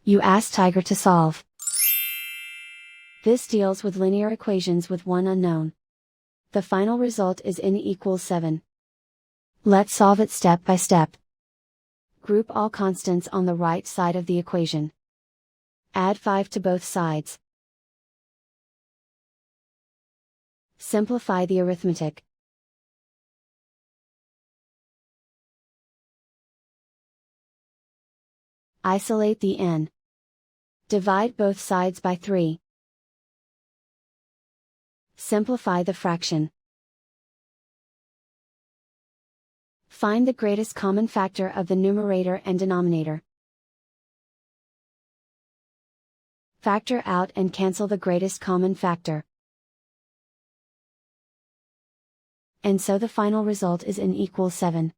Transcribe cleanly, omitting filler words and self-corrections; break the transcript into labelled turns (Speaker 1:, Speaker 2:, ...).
Speaker 1: You ask Tiger to solve. This deals with linear equations with one unknown. The final result is n equals 7. Let's solve it step by step. Group all constants on the right side of the equation. Add 5 to both sides. Simplify the arithmetic. Isolate the n. Divide both sides by 3. Simplify the fraction. Find the greatest common factor of the numerator and denominator. Factor out and cancel the greatest common factor. And so the final result is n equals 7.